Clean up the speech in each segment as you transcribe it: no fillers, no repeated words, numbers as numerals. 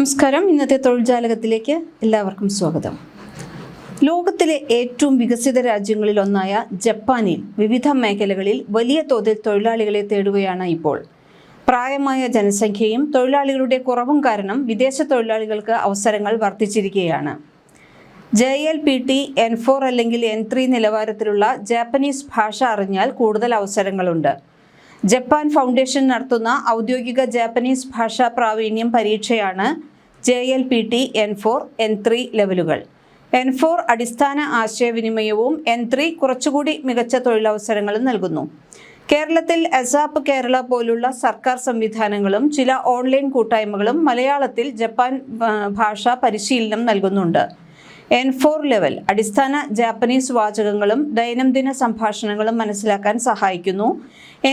നമസ്കാരം. ഇന്നത്തെ തൊഴിൽജാലകത്തിലേക്ക് എല്ലാവർക്കും സ്വാഗതം. ലോകത്തിലെ ഏറ്റവും വികസിത രാജ്യങ്ങളിലൊന്നായ ജപ്പാനിൽ വിവിധ മേഖലകളിൽ വലിയ തോതിൽ തൊഴിലാളികളെ തേടുകയാണ് ഇപ്പോൾ. പ്രായമായ ജനസംഖ്യയും തൊഴിലാളികളുടെ കുറവും കാരണം വിദേശ തൊഴിലാളികൾക്ക് അവസരങ്ങൾ വർദ്ധിച്ചിരിക്കുകയാണ്. JLPT N4 അല്ലെങ്കിൽ N3 നിലവാരത്തിലുള്ള ജാപ്പനീസ് ഭാഷ അറിഞ്ഞാൽ കൂടുതൽ അവസരങ്ങളുണ്ട്. ജപ്പാൻ ഫൗണ്ടേഷൻ നടത്തുന്ന ഔദ്യോഗിക ജാപ്പനീസ് ഭാഷാ പ്രാവീണ്യം പരീക്ഷയാണ് JLPT N4, N3 ലെവലുകൾ. N4 അടിസ്ഥാന ആശയവിനിമയവും N3 കുറച്ചുകൂടി മികച്ച തൊഴിലവസരങ്ങളും നൽകുന്നു. കേരളത്തിൽ ASAP കേരള പോലുള്ള സർക്കാർ സംവിധാനങ്ങളും ചില ഓൺലൈൻ കൂട്ടായ്മകളും മലയാളത്തിൽ ജപ്പാൻ ഭാഷാ പരിശീലനം നൽകുന്നുണ്ട്. N4 ലെവൽ അടിസ്ഥാന ജാപ്പനീസ് വാചകങ്ങളും ദൈനംദിന സംഭാഷണങ്ങളും മനസ്സിലാക്കാൻ സഹായിക്കുന്നു.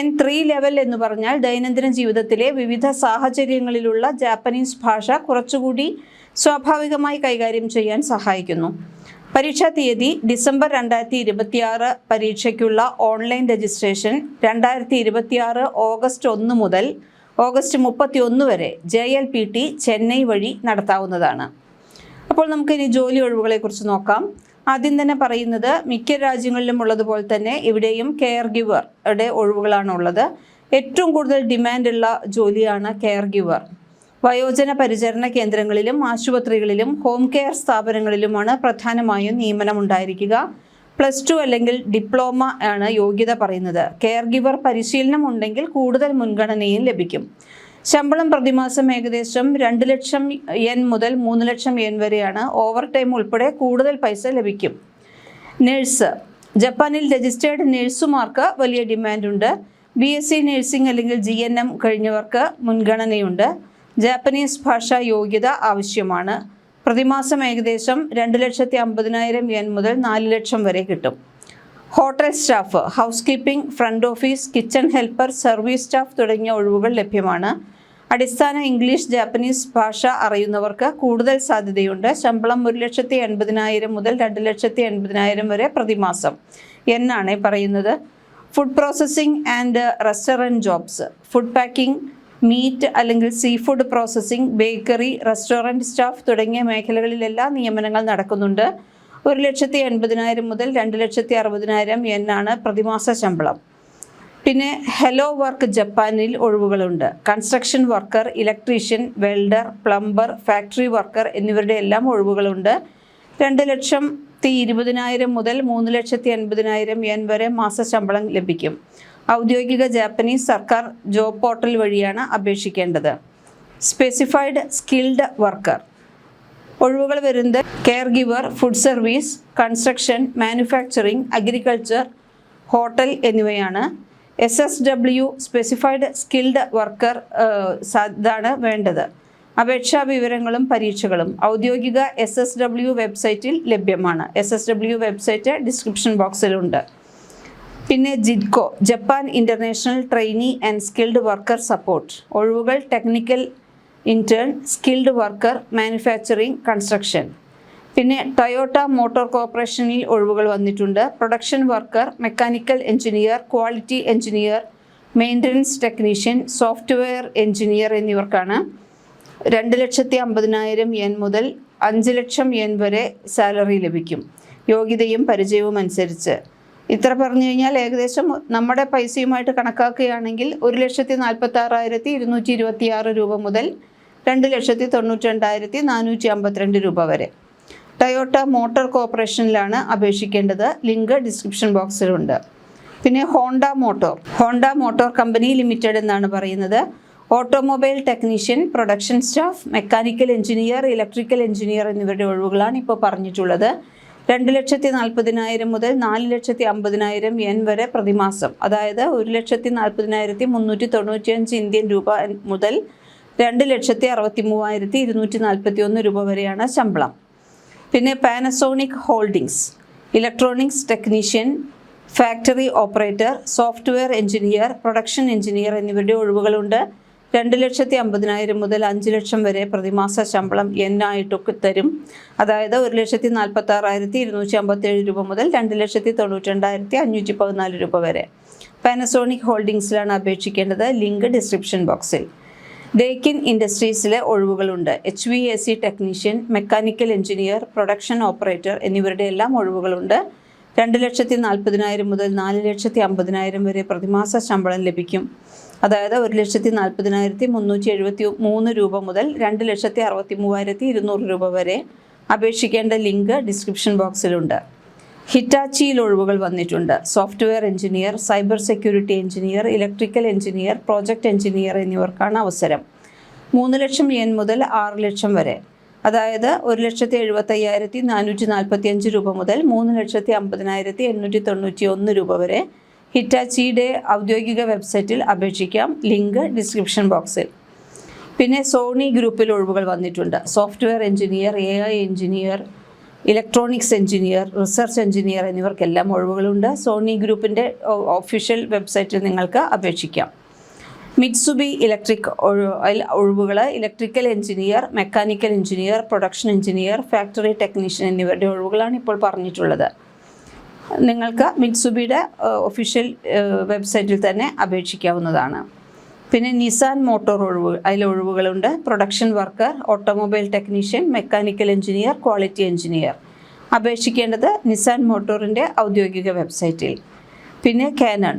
N3 ലെവൽ എന്ന് പറഞ്ഞാൽ ദൈനംദിന ജീവിതത്തിലെ വിവിധ സാഹചര്യങ്ങളിലുള്ള ജാപ്പനീസ് ഭാഷ കുറച്ചുകൂടി സ്വാഭാവികമായി കൈകാര്യം ചെയ്യാൻ സഹായിക്കുന്നു. പരീക്ഷാ തീയതി ഡിസംബർ 2026. പരീക്ഷയ്ക്കുള്ള ഓൺലൈൻ രജിസ്ട്രേഷൻ 2026 ഓഗസ്റ്റ് 1 മുതൽ ഓഗസ്റ്റ് 31 വരെ JLPT ചെന്നൈ വഴി നടത്താവുന്നതാണ്. അപ്പോൾ നമുക്കിനി ജോലി ഒഴിവുകളെ കുറിച്ച് നോക്കാം. ആദ്യം തന്നെ പറയുന്നത് മിക്ക രാജ്യങ്ങളിലും ഉള്ളതുപോലെ തന്നെ ഇവിടെയും കെയർ ഗിവറുടെ ഒഴിവുകളാണ് ഉള്ളത്. ഏറ്റവും കൂടുതൽ ഡിമാൻഡുള്ള ജോലിയാണ് കെയർ ഗിവർ. വയോജന പരിചരണ കേന്ദ്രങ്ങളിലും ആശുപത്രികളിലും ഹോം കെയർ സ്ഥാപനങ്ങളിലുമാണ് പ്രധാനമായും നിയമനം ഉണ്ടായിരിക്കുക. +2 അല്ലെങ്കിൽ ഡിപ്ലോമ ആണ് യോഗ്യത പറയുന്നത്. കെയർ ഗിവർ പരിശീലനം ഉണ്ടെങ്കിൽ കൂടുതൽ മുൻഗണനയും ലഭിക്കും. ശമ്പളം പ്രതിമാസം ഏകദേശം 2 ലക്ഷം yen മുതൽ 3 ലക്ഷം yen വരെയാണ്. ഓവർ ടൈം ഉൾപ്പെടെ കൂടുതൽ പൈസ ലഭിക്കും. നഴ്സ്. ജപ്പാനിൽ രജിസ്റ്റേർഡ് നഴ്സുമാർക്ക് വലിയ ഡിമാൻഡുണ്ട്. BSc നഴ്സിംഗ് അല്ലെങ്കിൽ GNM കഴിഞ്ഞവർക്ക് മുൻഗണനയുണ്ട്. ജാപ്പനീസ് ഭാഷാ യോഗ്യത ആവശ്യമാണ്. പ്രതിമാസം ഏകദേശം 2,50,000 yen മുതൽ 4 ലക്ഷം വരെ കിട്ടും. Hotel staff, housekeeping, front office, kitchen helper, service staff തുടങ്ങിയ ഒഴിവുകൾ ലഭ്യമാണ്. അടിസ്ഥാന ഇംഗ്ലീഷ് ജാപ്പനീസ് ഭാഷ അറിയുന്നവർക്ക് കൂടുതൽ സാധ്യതയുണ്ട്. ശമ്പളം 1,80,000 മുതൽ 2,80,000 വരെ പ്രതിമാസം എന്നാണ് പറയുന്നത്. Food processing and restaurant jobs. Food packing, meat അല്ലെങ്കിൽ sea food processing, bakery, restaurant staff തുടങ്ങിയ മേഖലകളിലെല്ലാം നിയമനങ്ങൾ നടക്കുന്നുണ്ട്. 1,80,000 മുതൽ 2,60,000 yen ആണ് പ്രതിമാസ ശമ്പളം. പിന്നെ ഹെലോ വർക്ക് ജപ്പാനിൽ ഒഴിവുകളുണ്ട്. Construction worker, electrician, welder, plumber, factory worker എന്നിവരുടെ എല്ലാം ഒഴിവുകളുണ്ട്. 2,20,000 മുതൽ 3,80,000 yen വരെ മാസ ശമ്പളം ലഭിക്കും. ഔദ്യോഗിക ജാപ്പനീസ് സർക്കാർ ജോബ് പോർട്ടൽ വഴിയാണ് അപേക്ഷിക്കേണ്ടത്. സ്പെസിഫൈഡ് സ്കിൽഡ് വർക്കർ ഒഴിവുകൾ വരുന്നത് care giver, food service, construction, manufacturing, agriculture, hotel എന്നിവയാണ്. SSW സ്പെസിഫൈഡ് സ്കിൽഡ് വർക്കർ ഇതാണ് വേണ്ടത്. അപേക്ഷാ വിവരങ്ങളും പരീക്ഷകളും ഔദ്യോഗിക SSW വെബ്സൈറ്റിൽ ലഭ്യമാണ്. SSW വെബ്സൈറ്റ് ഡിസ്ക്രിപ്ഷൻ ബോക്സിലുണ്ട്. പിന്നെ JITCO, Japan international trainee and skilled worker support ഒഴിവുകൾ technical intern, skilled worker, manufacturing, construction. പിന്നെ ടൊയോട്ട മോട്ടോർ കോർപ്പറേഷനിൽ ഒഴിവുകൾ വന്നിട്ടുണ്ട്. Production worker, mechanical engineer, quality engineer, maintenance technician, software engineer എന്നിവർക്കാണ്. 2,50,000 yen മുതൽ 5 ലക്ഷം yen വരെ സാലറി ലഭിക്കും, യോഗ്യതയും പരിചയവും അനുസരിച്ച്. ഇത്ര പറഞ്ഞു കഴിഞ്ഞാൽ ഏകദേശം നമ്മുടെ പൈസയുമായിട്ട് കണക്കാക്കുകയാണെങ്കിൽ 1,46,226 രൂപ മുതൽ 2,92,452 രൂപ വരെ. ടൊയോട്ട മോട്ടോർ കോർപ്പറേഷനിലാണ് അപേക്ഷിക്കേണ്ടത്. ലിങ്ക് ഡിസ്ക്രിപ്ഷൻ ബോക്സിലുണ്ട്. പിന്നെ ഹോണ്ട മോട്ടോർ കമ്പനി ലിമിറ്റഡ് എന്നാണ് പറയുന്നത്. Automobile technician, production staff, mechanical engineer, electrical engineer എന്നിവരുടെ ഒഴിവുകളാണ് ഇപ്പോൾ പറഞ്ഞിട്ടുള്ളത്. 2,40,000 മുതൽ 4,50,000 yen വരെ പ്രതിമാസം, അതായത് 1,40,395 ഇന്ത്യൻ രൂപ മുതൽ 2,63,241 രൂപ വരെയാണ് ശമ്പളം. പിന്നെ Panasonic holdings, electronics technician, factory operator, software engineer, production engineer എന്നിവരുടെ ഒഴിവുകളുണ്ട്. 2,50,000 മുതൽ 5 ലക്ഷം വരെ പ്രതിമാസ ശമ്പളം ആയിട്ടൊക്കെ തരും. അതായത് 1,46,257 രൂപ മുതൽ 2,92,514 രൂപ വരെ. പാനസോണിക് ഹോൾഡിംഗ്സിലാണ് അപേക്ഷിക്കേണ്ടത്. ലിങ്ക് ഡിസ്ക്രിപ്ഷൻ ബോക്സിൽ. ഡേക്കിൻ ഇൻഡസ്ട്രീസിലെ ഒഴിവുകളുണ്ട്. HVAC technician, mechanical engineer, production operator എന്നിവരുടെ എല്ലാം ഒഴിവുകളുണ്ട്. 2,40,000 മുതൽ 4,50,000 വരെ പ്രതിമാസ ശമ്പളം ലഭിക്കും. അതായത് 1,40,373 രൂപ മുതൽ 2,63,200 രൂപ വരെ. അപേക്ഷിക്കേണ്ട ലിങ്ക് ഡിസ്ക്രിപ്ഷൻ ബോക്സിലുണ്ട്. ഹിറ്റാച്ചിയിൽ ഒഴിവുകൾ വന്നിട്ടുണ്ട്. Software engineer, cyber security engineer, electrical engineer, project engineer എന്നിവർക്കാണ് അവസരം. 3 ലക്ഷം yen മുതൽ 6 ലക്ഷം വരെ. അതായത് 1,75,445 രൂപ മുതൽ 3,50,891 രൂപ വരെ. ഹിറ്റാച്ചിയുടെ ഔദ്യോഗിക വെബ്സൈറ്റിൽ അപേക്ഷിക്കാം. ലിങ്ക് ഡിസ്ക്രിപ്ഷൻ ബോക്സിൽ. പിന്നെ സോണി ഗ്രൂപ്പിൽ ഒഴിവുകൾ വന്നിട്ടുണ്ട്. Software engineer, AI engineer, electronics engineer, research engineer എന്നിവർക്കെല്ലാം ഒഴിവുകളുണ്ട്. സോണി ഗ്രൂപ്പിൻ്റെ ഒഫീഷ്യൽ വെബ്സൈറ്റിൽ നിങ്ങൾക്ക് അപേക്ഷിക്കാം. മിറ്റ്സുബി ഇലക്ട്രിക് ഒഴിവുകൾ electrical engineer, mechanical engineer, production engineer, factory technician എന്നിവരുടെ ഒഴിവുകളാണ് ഇപ്പോൾ പറഞ്ഞിട്ടുള്ളത്. നിങ്ങൾക്ക് മിറ്റ്സുബിയുടെ ഒഫീഷ്യൽ വെബ്സൈറ്റിൽ തന്നെ അപേക്ഷിക്കാവുന്നതാണ്. പിന്നെ നിസാൻ മോട്ടോർ ഒഴിവുകളുണ്ട്. Production worker, automobile technician, mechanical engineer, quality engineer. അപേക്ഷിക്കേണ്ടത് നിസാൻ മോട്ടോറിൻ്റെ ഔദ്യോഗിക വെബ്സൈറ്റിൽ. പിന്നെ കാനൺ,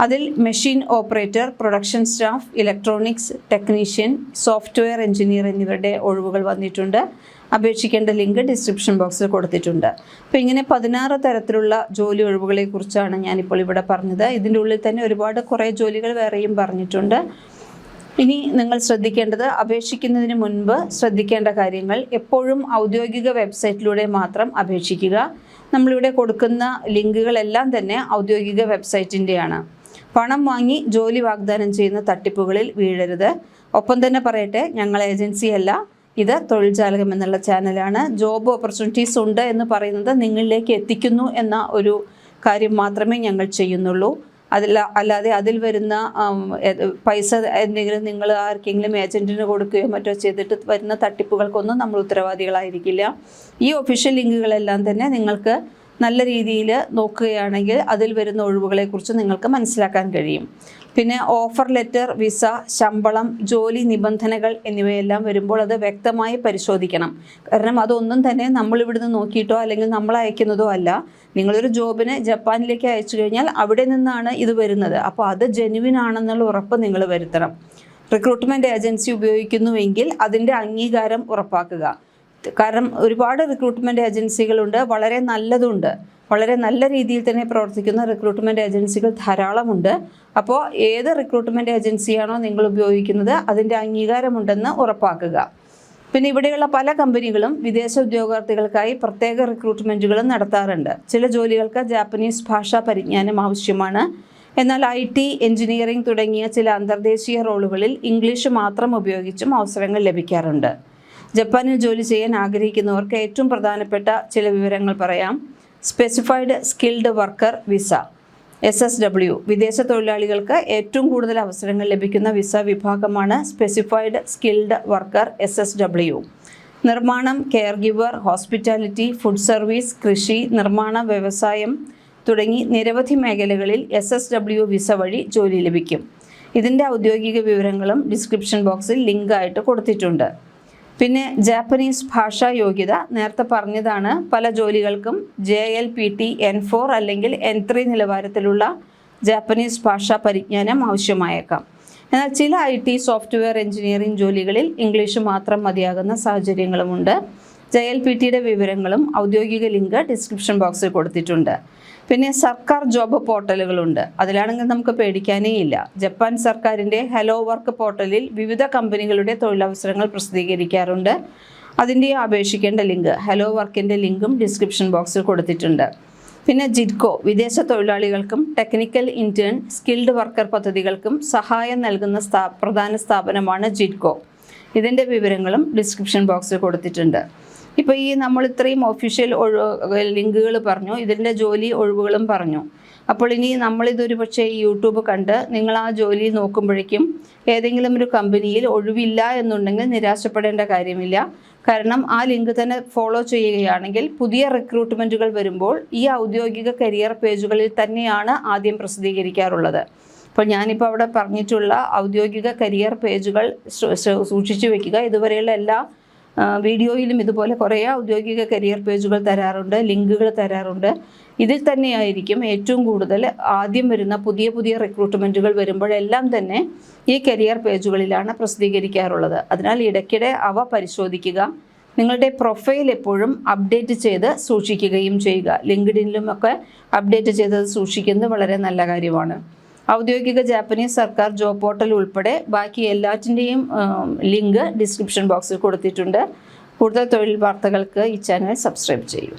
അതിൽ machine operator, production staff, electronics technician, software engineer എന്നിവരുടെ ഒഴിവുകൾ വന്നിട്ടുണ്ട്. അപേക്ഷിക്കേണ്ട ലിങ്ക് ഡിസ്ക്രിപ്ഷൻ ബോക്സിൽ കൊടുത്തിട്ടുണ്ട്. അപ്പോൾ ഇങ്ങനെ 16 തരത്തിലുള്ള ജോലി ഒഴിവുകളെ കുറിച്ചാണ് ഞാനിപ്പോൾ ഇവിടെ പറഞ്ഞത്. ഇതിൻ്റെ ഉള്ളിൽ തന്നെ കുറേ ജോലികൾ വേറെയും പറഞ്ഞിട്ടുണ്ട്. ഇനി നിങ്ങൾ ശ്രദ്ധിക്കേണ്ടത്, അപേക്ഷിക്കുന്നതിന് മുൻപ് ശ്രദ്ധിക്കേണ്ട കാര്യങ്ങൾ: എപ്പോഴും ഔദ്യോഗിക വെബ്സൈറ്റിലൂടെ മാത്രം അപേക്ഷിക്കുക. നമ്മളിവിടെ കൊടുക്കുന്ന ലിങ്കുകളെല്ലാം തന്നെ ഔദ്യോഗിക വെബ്സൈറ്റിൻ്റെയാണ്. പണം വാങ്ങി ജോലി വാഗ്ദാനം ചെയ്യുന്ന തട്ടിപ്പുകളിൽ വീഴരുത്. ഒപ്പം തന്നെ പറയട്ടെ, ഞങ്ങൾ ഏജൻസിയല്ല, ഇത് തൊഴിൽ ജാലകം എന്നുള്ള ചാനലാണ്. ജോബ് ഓപ്പർച്യൂണിറ്റീസ് ഉണ്ട് എന്ന് പറയുന്നത് നിങ്ങളിലേക്ക് എത്തിക്കുന്നു എന്ന ഒരു കാര്യം മാത്രമേ ഞങ്ങൾ ചെയ്യുന്നുള്ളൂ. അല്ലാതെ അതിൽ വരുന്ന പൈസ എന്തെങ്കിലും നിങ്ങൾ ആർക്കെങ്കിലും ഏജൻറ്റിന് കൊടുക്കുകയോ മറ്റോ ചെയ്തിട്ട് വരുന്ന തട്ടിപ്പുകൾക്കൊന്നും നമ്മൾ ഉത്തരവാദികളായിരിക്കില്ല. ഈ ഒഫീഷ്യൽ ലിങ്കുകളെല്ലാം തന്നെ നിങ്ങൾക്ക് നല്ല രീതിയിൽ നോക്കുകയാണെങ്കിൽ അതിൽ വരുന്ന ഒഴിവുകളെക്കുറിച്ച് നിങ്ങൾക്ക് മനസ്സിലാക്കാൻ കഴിയും. പിന്നെ ഓഫർ ലെറ്റർ, വിസ, ശമ്പളം, ജോലി നിബന്ധനകൾ എന്നിവയെല്ലാം വരുമ്പോൾ അത് വ്യക്തമായി പരിശോധിക്കണം. കാരണം അതൊന്നും തന്നെ നമ്മളിവിടുന്ന് നോക്കിയിട്ടോ അല്ലെങ്കിൽ നമ്മൾ അയക്കുന്നതോ അല്ല. നിങ്ങളൊരു ജോബിന് ജപ്പാനിലേക്ക് അയച്ചു കഴിഞ്ഞാൽ അവിടെ നിന്നാണ് ഇത് വരുന്നത്. അപ്പോൾ അത് ജെനുവിൻ ആണെന്നുള്ള ഉറപ്പ് നിങ്ങൾ വരുത്തണം. റിക്രൂട്ട്മെൻറ്റ് ഏജൻസി ഉപയോഗിക്കുന്നുവെങ്കിൽ അതിൻ്റെ അംഗീകാരം ഉറപ്പാക്കുക. കാരണം ഒരുപാട് റിക്രൂട്ട്മെൻറ്റ് ഏജൻസികളുണ്ട്, വളരെ നല്ലതുണ്ട്. വളരെ നല്ല രീതിയിൽ തന്നെ പ്രവർത്തിക്കുന്ന റിക്രൂട്ട്മെൻറ്റ് ഏജൻസികൾ ധാരാളമുണ്ട്. അപ്പോൾ ഏത് റിക്രൂട്ട്മെൻറ്റ് ഏജൻസിയാണോ നിങ്ങൾ ഉപയോഗിക്കുന്നത് അതിൻ്റെ അംഗീകാരമുണ്ടെന്ന് ഉറപ്പാക്കുക. പിന്നെ ഇവിടെയുള്ള പല കമ്പനികളും വിദേശ ഉദ്യോഗാർത്ഥികൾക്കായി പ്രത്യേക റിക്രൂട്ട്മെൻറ്റുകളും നടത്താറുണ്ട്. ചില ജോലികൾക്ക് ജാപ്പനീസ് ഭാഷാ പരിജ്ഞാനം ആവശ്യമാണ്. എന്നാൽ IT, എഞ്ചിനീയറിംഗ് തുടങ്ങിയ ചില അന്തർദേശീയ റോളുകളിൽ ഇംഗ്ലീഷ് മാത്രം ഉപയോഗിച്ചും അവസരങ്ങൾ ലഭിക്കാറുണ്ട്. ജപ്പാനിൽ ജോലി ചെയ്യാൻ ആഗ്രഹിക്കുന്നവർക്ക് ഏറ്റവും പ്രധാനപ്പെട്ട ചില വിവരങ്ങൾ പറയാം. Specified skilled worker visa SSW. വിദേശ തൊഴിലാളികൾക്ക് ഏറ്റവും കൂടുതൽ അവസരങ്ങൾ ലഭിക്കുന്ന വിസ വിഭാഗമാണ് സ്പെസിഫൈഡ് സ്കിൽഡ് വർക്കർ SSW. നിർമ്മാണം, care giver, hospitality, food service, കൃഷി, നിർമ്മാണ വ്യവസായം തുടങ്ങി നിരവധി മേഖലകളിൽ SSW വിസ വഴി ജോലി ലഭിക്കും. ഇതിൻ്റെ ഔദ്യോഗിക വിവരങ്ങളും ഡിസ്ക്രിപ്ഷൻ ബോക്സിൽ ലിങ്കായിട്ട് കൊടുത്തിട്ടുണ്ട്. പിന്നെ ജാപ്പനീസ് ഭാഷാ യോഗ്യത നേരത്തെ പറഞ്ഞതാണ്. പല ജോലികൾക്കും JLPT N4 അല്ലെങ്കിൽ N3 നിലവാരത്തിലുള്ള ജാപ്പനീസ് ഭാഷാ പരിജ്ഞാനം ആവശ്യമായേക്കാം. എന്നാൽ ചില IT, സോഫ്റ്റ്വെയർ എഞ്ചിനീയറിംഗ് ജോലികളിൽ ഇംഗ്ലീഷ് മാത്രം മതിയാകുന്ന സാഹചര്യങ്ങളുമുണ്ട്. JLPTയുടെ വിവരങ്ങളും ഔദ്യോഗിക ലിങ്ക് ഡിസ്ക്രിപ്ഷൻ ബോക്സിൽ കൊടുത്തിട്ടുണ്ട്. പിന്നെ സർക്കാർ ജോബ് പോർട്ടലുകളുണ്ട്. അതിലാണെങ്കിൽ നമുക്ക് പേടിക്കാനേ ഇല്ല. ജപ്പാൻ സർക്കാരിൻ്റെ ഹലോ വർക്ക് പോർട്ടലിൽ വിവിധ കമ്പനികളുടെ തൊഴിലവസരങ്ങൾ പ്രസിദ്ധീകരിക്കാറുണ്ട്. അതിൻ്റെ അപേക്ഷിക്കേണ്ട ലിങ്ക്, ഹലോ വർക്കിൻ്റെ ലിങ്കും ഡിസ്ക്രിപ്ഷൻ ബോക്സിൽ കൊടുത്തിട്ടുണ്ട്. പിന്നെ ജിഡ്കോ, വിദേശ തൊഴിലാളികൾക്കും ടെക്നിക്കൽ ഇൻറ്റേൺ, സ്കിൽഡ് വർക്കർ പദ്ധതികൾക്കും സഹായം നൽകുന്ന പ്രധാന സ്ഥാപനമാണ് ജിഡ്കോ. ഇതിൻ്റെ വിവരങ്ങളും ഡിസ്ക്രിപ്ഷൻ ബോക്സിൽ കൊടുത്തിട്ടുണ്ട്. ഇപ്പോൾ നമ്മൾ ഇത്രയും ഒഫീഷ്യൽ ലിങ്കുകൾ പറഞ്ഞു, ഇതിൻ്റെ ജോലി ഒഴിവുകളും പറഞ്ഞു. അപ്പോൾ ഇനി നമ്മളിതൊരു പക്ഷേ യൂട്യൂബ് കണ്ട് നിങ്ങൾ ആ ജോലി നോക്കുമ്പോഴേക്കും ഏതെങ്കിലും ഒരു കമ്പനിയിൽ ഒഴിവില്ല എന്നുണ്ടെങ്കിൽ നിരാശപ്പെടേണ്ട കാര്യമില്ല. കാരണം ആ ലിങ്ക് തന്നെ ഫോളോ ചെയ്യുകയാണെങ്കിൽ പുതിയ റിക്രൂട്ട്മെൻറ്റുകൾ വരുമ്പോൾ ഈ ഔദ്യോഗിക കരിയർ പേജുകളിൽ തന്നെയാണ് ആദ്യം പ്രസിദ്ധീകരിക്കാറുള്ളത്. അപ്പോൾ ഞാനിപ്പോൾ അവിടെ പറഞ്ഞിട്ടുള്ള ഔദ്യോഗിക കരിയർ പേജുകൾ സൂക്ഷിച്ചു വെക്കുക. ഇതുവരെയുള്ള എല്ലാ വീഡിയോയിലും ഇതുപോലെ കുറേ ഔദ്യോഗിക കരിയർ പേജുകൾ തരാറുണ്ട്, ലിങ്കുകൾ തരാറുണ്ട്. ഇതിൽ തന്നെയായിരിക്കും ഏറ്റവും കൂടുതൽ ആദ്യം വരുന്ന പുതിയ റിക്രൂട്ട്മെൻറ്റുകൾ വരുമ്പോഴെല്ലാം തന്നെ ഈ കരിയർ പേജുകളിലാണ് പ്രസിദ്ധീകരിക്കാറുള്ളത്. അതിനാൽ ഇടയ്ക്കിടെ അവ പരിശോധിക്കുക. നിങ്ങളുടെ പ്രൊഫൈൽ എപ്പോഴും അപ്ഡേറ്റ് ചെയ്ത് സൂക്ഷിക്കുകയും ചെയ്യുക. ലിങ്ക്ഡിനിലുമൊക്കെ അപ്ഡേറ്റ് ചെയ്തത് സൂക്ഷിക്കുന്നത് വളരെ നല്ല കാര്യമാണ്. ഔദ്യോഗിക ജാപ്പനീസ് സർക്കാർ ജോബ് പോർട്ടൽ ഉൾപ്പെടെ ബാക്കി എല്ലാറ്റിൻ്റെയും ലിങ്ക് ഡിസ്ക്രിപ്ഷൻ ബോക്സിൽ കൊടുത്തിട്ടുണ്ട്. കൂടുതൽ തൊഴിൽ വാർത്തകൾക്ക് ഈ ചാനൽ സബ്സ്ക്രൈബ് ചെയ്യൂ.